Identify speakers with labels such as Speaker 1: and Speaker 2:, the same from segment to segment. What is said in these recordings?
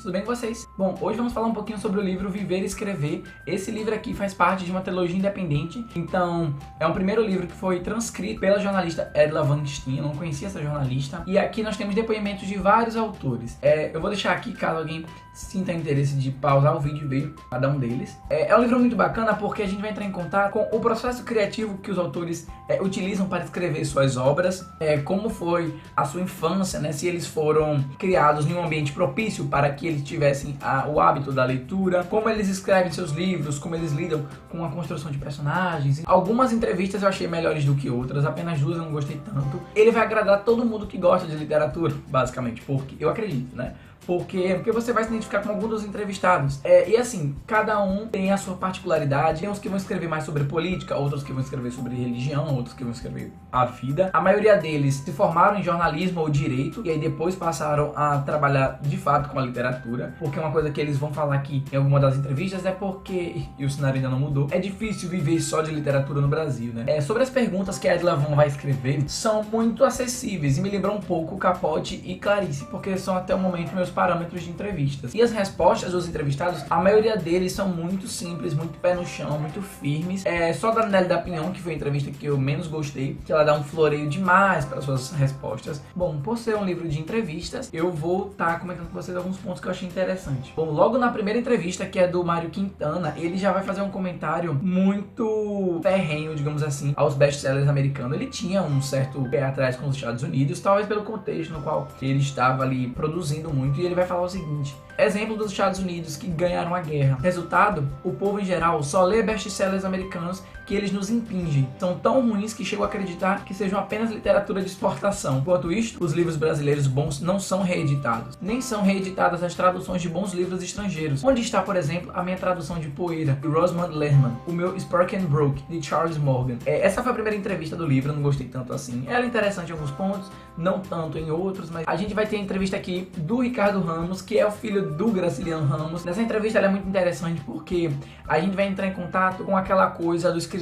Speaker 1: tudo bem com vocês? Bom, hoje vamos falar um pouquinho sobre o livro Viver e Escrever. Esse livro aqui faz parte de uma trilogia independente, então é um primeiro livro que foi transcrito pela jornalista Edla Van Steen, eu não conhecia essa jornalista, e aqui nós temos depoimentos de vários autores. Eu vou deixar aqui, caso alguém sinta interesse de pausar o vídeo e ver cada um deles. É um livro muito bacana porque a gente vai entrar em contato com o processo criativo que os autores utilizam para escrever suas obras, como foi a sua infância, né? Se eles foram criados em um ambiente propício para que eles tivessem o hábito da leitura, como eles escrevem seus livros, como eles lidam com a construção de personagens. Algumas entrevistas eu achei melhores do que outras, apenas duas eu não gostei tanto. Ele vai agradar todo mundo que gosta de literatura, basicamente, porque eu acredito, né? Porque você vai se identificar com algum dos entrevistados. E assim, cada um tem a sua particularidade. Tem uns que vão escrever mais sobre política, outros que vão escrever sobre religião, outros que vão escrever a vida. A maioria deles se formaram em jornalismo ou direito, e aí depois passaram a trabalhar de fato com a literatura. Porque uma coisa que eles vão falar aqui em alguma das entrevistas é porque, e o cenário ainda não mudou, é difícil viver só de literatura no Brasil, né? Sobre as perguntas que a Edla Van vai escrever, são muito acessíveis e me lembram um pouco Capote e Clarice, porque são até o momento meus parâmetros de entrevistas. E as respostas dos entrevistados, a maioria deles são muito simples, muito pé no chão, muito firmes. Só da Nelly da Pinhon, que foi a entrevista que eu menos gostei, que ela dá um floreio demais para suas respostas. Bom, por ser um livro de entrevistas, eu vou estar comentando com vocês alguns pontos que eu achei interessante. Bom, logo na primeira entrevista, que é do Mário Quintana, ele já vai fazer um comentário muito ferrenho, digamos assim, aos best-sellers americanos. Ele tinha um certo pé atrás com os Estados Unidos, talvez pelo contexto no qual ele estava ali produzindo muito, e ele vai falar o seguinte: exemplo dos Estados Unidos que ganharam a guerra. Resultado, o povo em geral só lê best-sellers americanos que eles nos impingem. São tão ruins que chego a acreditar que sejam apenas literatura de exportação. Enquanto isto, os livros brasileiros bons não são reeditados. Nem são reeditadas as traduções de bons livros estrangeiros. Onde está, por exemplo, a minha tradução de Poeira, de Rosamund Lerman, o meu Spark and Broke, de Charles Morgan. Essa foi a primeira entrevista do livro, eu não gostei tanto assim. Ela é interessante em alguns pontos, não tanto em outros, mas a gente vai ter a entrevista aqui do Ricardo Ramos, que é o filho do Graciliano Ramos. Nessa entrevista ela é muito interessante porque a gente vai entrar em contato com aquela coisa do escritor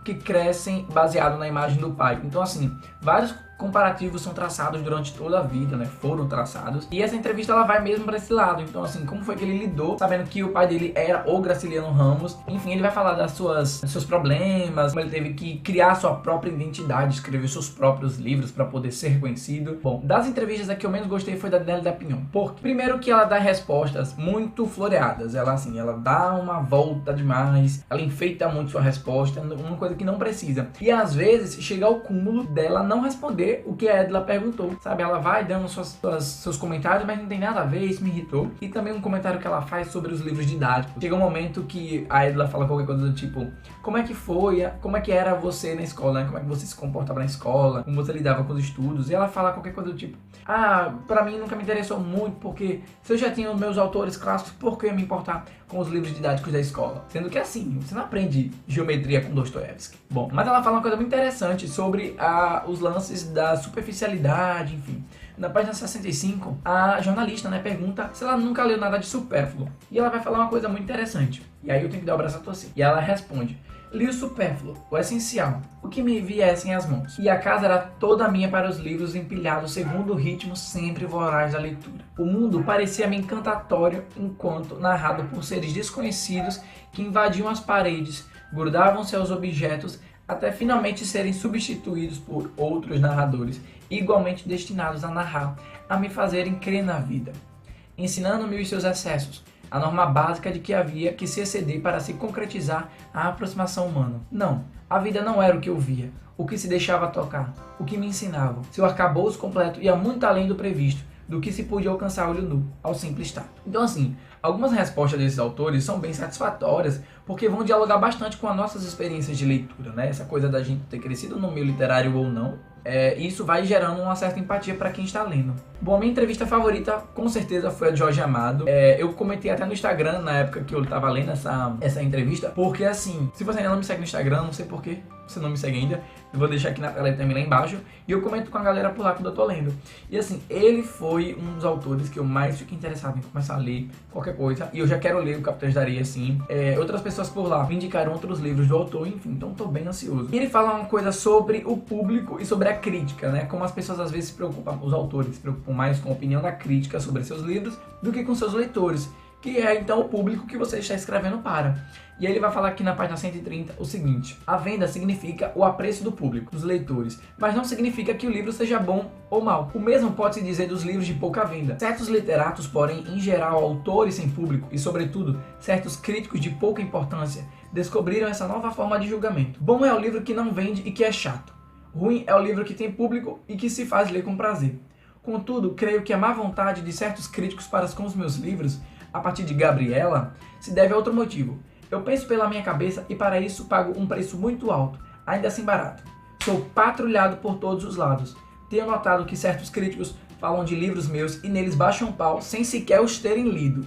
Speaker 1: que crescem baseado na imagem do pai. Então assim, vários comparativos são traçados durante toda a vida, né? Foram traçados. E essa entrevista ela vai mesmo para esse lado. Então assim, como foi que ele lidou, sabendo que o pai dele era o Graciliano Ramos. Enfim, ele vai falar dos seus problemas, como ele teve que criar sua própria identidade, escrever seus próprios livros para poder ser reconhecido. Bom, das entrevistas a que eu menos gostei foi da Nelly da Pinhon. Porque, primeiro que ela dá respostas muito floreadas. Ela dá uma volta demais, ela enfeita muito sua resposta, uma coisa que não precisa. E às vezes chega ao cúmulo dela não responder o que a Edla perguntou, sabe? Ela vai dando seus comentários, mas não tem nada a ver, isso me irritou. E também um comentário que ela faz sobre os livros didáticos. Chega um momento que a Edla fala qualquer coisa do tipo: como é que foi, como é que era você na escola, né? Como é que você se comportava na escola, como você lidava com os estudos. E ela fala qualquer coisa do tipo: pra mim nunca me interessou muito, porque se eu já tinha os meus autores clássicos, por que eu me importar com os livros didáticos da escola? Sendo que assim, você não aprende geometria com Dostoiévski. Bom, mas ela fala uma coisa muito interessante sobre os lances da superficialidade, enfim. Na página 65, a jornalista, né, pergunta se ela nunca leu nada de supérfluo. E ela vai falar uma coisa muito interessante. E aí eu tenho que dar o braço a torcer. E ela responde: li o supérfluo, o essencial, o que me viessem às mãos. E a casa era toda minha para os livros empilhados segundo o ritmo sempre voraz da leitura. O mundo parecia-me encantatório enquanto narrado por seres desconhecidos que invadiam as paredes, grudavam-se aos objetos até finalmente serem substituídos por outros narradores igualmente destinados a narrar, a me fazerem crer na vida, ensinando-me os seus excessos, a norma básica de que havia que se exceder para se concretizar a aproximação humana. Não, a vida não era o que eu via, o que se deixava tocar, o que me ensinava. Seu arcabouço completo ia muito além do previsto, do que se podia alcançar a olho nu, ao simples tato. Então assim, algumas respostas desses autores são bem satisfatórias, porque vão dialogar bastante com as nossas experiências de leitura, né? Essa coisa da gente ter crescido no meio literário ou não, isso vai gerando uma certa empatia para quem está lendo. Bom, a minha entrevista favorita com certeza foi a de Jorge Amado. Eu comentei até no Instagram na época que eu estava lendo essa entrevista, porque assim, se você ainda não me segue no Instagram, não sei por que você não me segue ainda, Eu vou deixar aqui na tela também lá embaixo. E eu comento com a galera por lá quando eu tô lendo. E assim, ele foi um dos autores que eu mais fiquei interessado em começar a ler qualquer coisa. E eu já quero ler o Capitães da Areia, assim. Outras pessoas por lá me indicaram outros livros do autor, enfim, então tô bem ansioso. E ele fala uma coisa sobre o público e sobre a crítica, né? Como as pessoas às vezes se preocupam, os autores se preocupam mais com a opinião da crítica sobre seus livros do que com seus leitores, que é então o público que você está escrevendo para. E aí ele vai falar aqui na página 130 o seguinte: a venda significa o apreço do público, dos leitores, mas não significa que o livro seja bom ou mau. O mesmo pode-se dizer dos livros de pouca venda. Certos literatos, porém, em geral autores sem público e, sobretudo, certos críticos de pouca importância, descobriram essa nova forma de julgamento. Bom é o livro que não vende e que é chato. Ruim é o livro que tem público e que se faz ler com prazer. Contudo, creio que a má vontade de certos críticos para com os meus livros, a partir de Gabriela, se deve a outro motivo. Eu penso pela minha cabeça e para isso pago um preço muito alto, ainda assim barato. Sou patrulhado por todos os lados. Tenho notado que certos críticos falam de livros meus e neles baixam pau sem sequer os terem lido.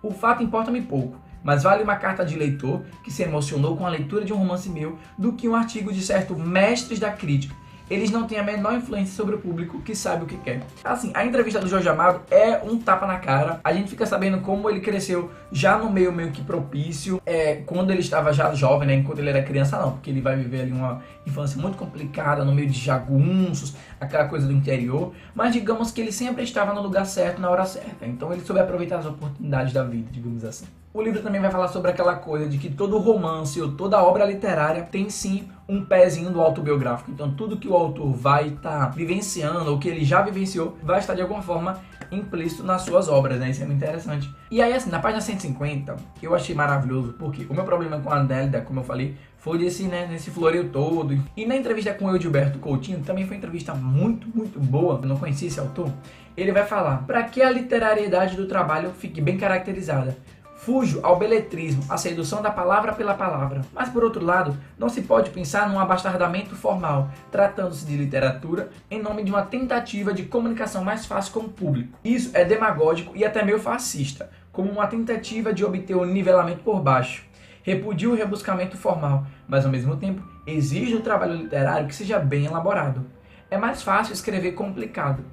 Speaker 1: O fato importa-me pouco, mas vale uma carta de leitor que se emocionou com a leitura de um romance meu do que um artigo de certos mestres da crítica. Eles não têm a menor influência sobre o público que sabe o que quer. Assim, a entrevista do Jorge Amado é um tapa na cara. A gente fica sabendo como ele cresceu já no meio que propício. Quando ele estava já jovem, né? Enquanto ele era criança, não. Porque ele vai viver ali uma infância muito complicada, no meio de jagunços, aquela coisa do interior. Mas digamos que ele sempre estava no lugar certo, na hora certa. Então ele soube aproveitar as oportunidades da vida, digamos assim. O livro também vai falar sobre aquela coisa de que todo romance ou toda obra literária tem sim um pezinho do autobiográfico. Então tudo que o autor vai estar vivenciando ou que ele já vivenciou vai estar de alguma forma implícito nas suas obras, né? Isso é muito interessante. E aí assim, na página 150, eu achei maravilhoso, porque o meu problema com a Nélida, como eu falei, foi nesse floreio todo. E na entrevista com o Gilberto Coutinho, que também foi uma entrevista muito boa, eu não conhecia esse autor, ele vai falar: para que a literariedade do trabalho fique bem caracterizada. Fujo ao beletrismo, à sedução da palavra pela palavra. Mas, por outro lado, não se pode pensar num abastardamento formal, tratando-se de literatura, em nome de uma tentativa de comunicação mais fácil com o público. Isso é demagógico e até meio fascista, como uma tentativa de obter o nivelamento por baixo. Repudia o rebuscamento formal, mas, ao mesmo tempo, exige um trabalho literário que seja bem elaborado. É mais fácil escrever complicado.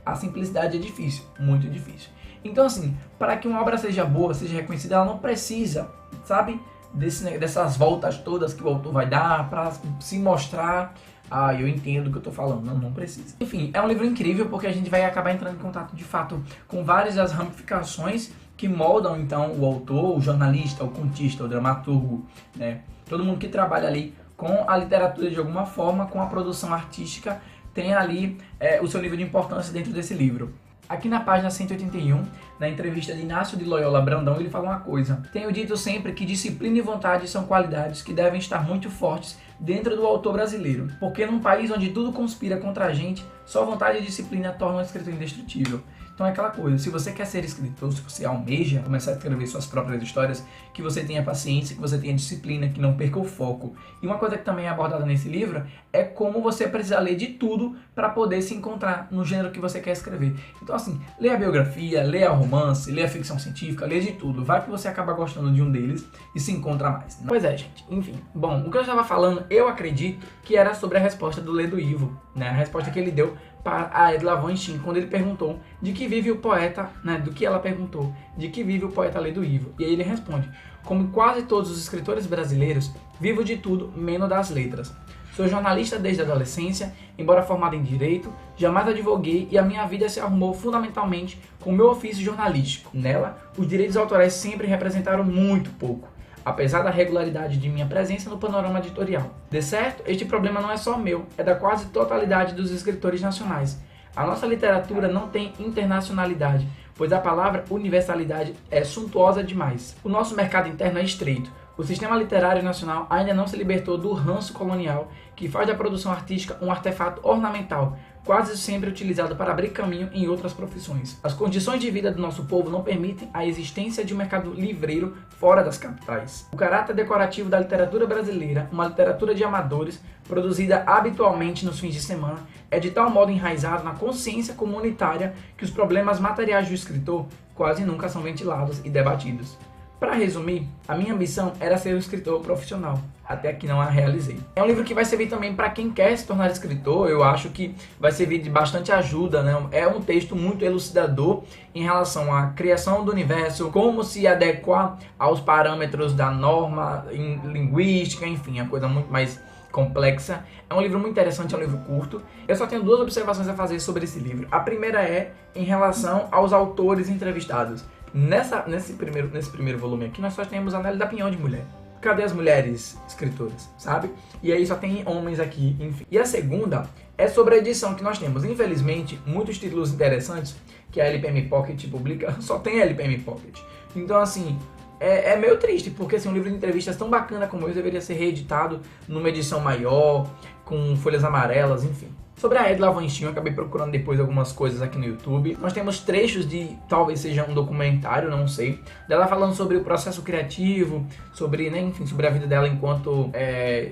Speaker 1: A simplicidade é difícil, muito difícil. Então assim, para que uma obra seja boa, seja reconhecida, ela não precisa, sabe, dessas voltas todas que o autor vai dar para se mostrar: ah, eu entendo o que eu tô falando. Não precisa. Enfim, é um livro incrível porque a gente vai acabar entrando em contato de fato com várias das ramificações que moldam então o autor, o jornalista, o contista, o dramaturgo, né? Todo mundo que trabalha ali com a literatura de alguma forma, com a produção artística, tem ali o seu nível de importância dentro desse livro. Aqui na página 181, na entrevista de Inácio de Loyola Brandão, ele fala uma coisa: tenho dito sempre que disciplina e vontade são qualidades que devem estar muito fortes dentro do autor brasileiro, porque num país onde tudo conspira contra a gente, só vontade e disciplina tornam um escritor indestrutível. Então é aquela coisa, se você quer ser escritor, se você almeja começar a escrever suas próprias histórias, que você tenha paciência, que você tenha disciplina, que não perca o foco. E uma coisa que também é abordada nesse livro é como você precisa ler de tudo para poder se encontrar no gênero que você quer escrever. Então assim, leia a biografia, leia romance, leia ficção científica, leia de tudo. Vai que você acaba gostando de um deles e se encontra mais, né? Pois é, gente, enfim. Bom, o que eu estava falando, eu acredito que era sobre a resposta do Ledo Ivo, né? A resposta que ele deu para a Edla Van Steen, quando ele perguntou de que vive o poeta, né, do que ela perguntou, de que vive o poeta Ledo Ivo. E aí ele responde: como quase todos os escritores brasileiros, vivo de tudo menos das letras. Sou jornalista desde a adolescência, embora formado em Direito, jamais advoguei e a minha vida se arrumou fundamentalmente com o meu ofício jornalístico. Nela, os direitos autorais sempre representaram muito pouco, apesar da regularidade de minha presença no panorama editorial. De certo, este problema não é só meu, é da quase totalidade dos escritores nacionais. A nossa literatura não tem internacionalidade, pois a palavra universalidade é suntuosa demais. O nosso mercado interno é estreito. O sistema literário nacional ainda não se libertou do ranço colonial que faz da produção artística um artefato ornamental, quase sempre utilizado para abrir caminho em outras profissões. As condições de vida do nosso povo não permitem a existência de um mercado livreiro fora das capitais. O caráter decorativo da literatura brasileira, uma literatura de amadores, produzida habitualmente nos fins de semana, é de tal modo enraizado na consciência comunitária que os problemas materiais do escritor quase nunca são ventilados e debatidos. Para resumir, a minha ambição era ser um escritor profissional, até que não a realizei. É um livro que vai servir também para quem quer se tornar escritor, eu acho que vai servir de bastante ajuda, né? É um texto muito elucidador em relação à criação do universo, como se adequar aos parâmetros da norma linguística, enfim, é uma coisa muito mais complexa. É um livro muito interessante, é um livro curto. Eu só tenho 2 observações a fazer sobre esse livro. A primeira é em relação aos autores entrevistados. Nesse primeiro volume aqui, nós só temos a Nelly da Pinhão de mulher. Cadê as mulheres escritoras, sabe? E aí só tem homens aqui, enfim. E a segunda é sobre a edição que nós temos. Infelizmente, muitos títulos interessantes que a LPM Pocket publica, só tem a LPM Pocket. Então, assim, é meio triste, porque assim, um livro de entrevistas tão bacana como esse deveria ser reeditado numa edição maior, com folhas amarelas, enfim. Sobre a Edla Van Steen, eu acabei procurando depois algumas coisas aqui no YouTube. Nós temos trechos de, talvez seja um documentário, não sei, dela falando sobre o processo criativo, sobre, né, enfim, sobre a vida dela enquanto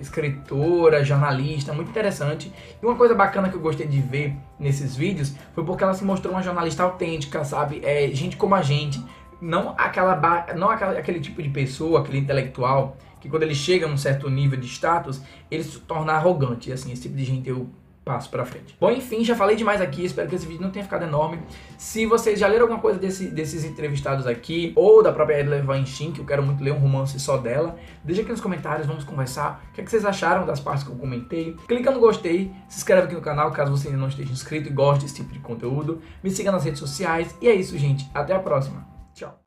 Speaker 1: escritora, jornalista, muito interessante. E uma coisa bacana que eu gostei de ver nesses vídeos foi porque ela se mostrou uma jornalista autêntica, sabe? Gente como a gente, não aquele tipo de pessoa, aquele intelectual, que quando ele chega num certo nível de status, ele se torna arrogante. E assim, esse tipo de gente eu passo pra frente. Bom, enfim, já falei demais aqui, espero que esse vídeo não tenha ficado enorme. Se vocês já leram alguma coisa desses entrevistados aqui, ou da própria Edla Van Steen, que eu quero muito ler um romance só dela, deixa aqui nos comentários, vamos conversar. O que é que vocês acharam das partes que eu comentei? Clica no gostei, se inscreve aqui no canal caso você ainda não esteja inscrito e goste desse tipo de conteúdo. Me siga nas redes sociais. E é isso, gente. Até a próxima. Tchau.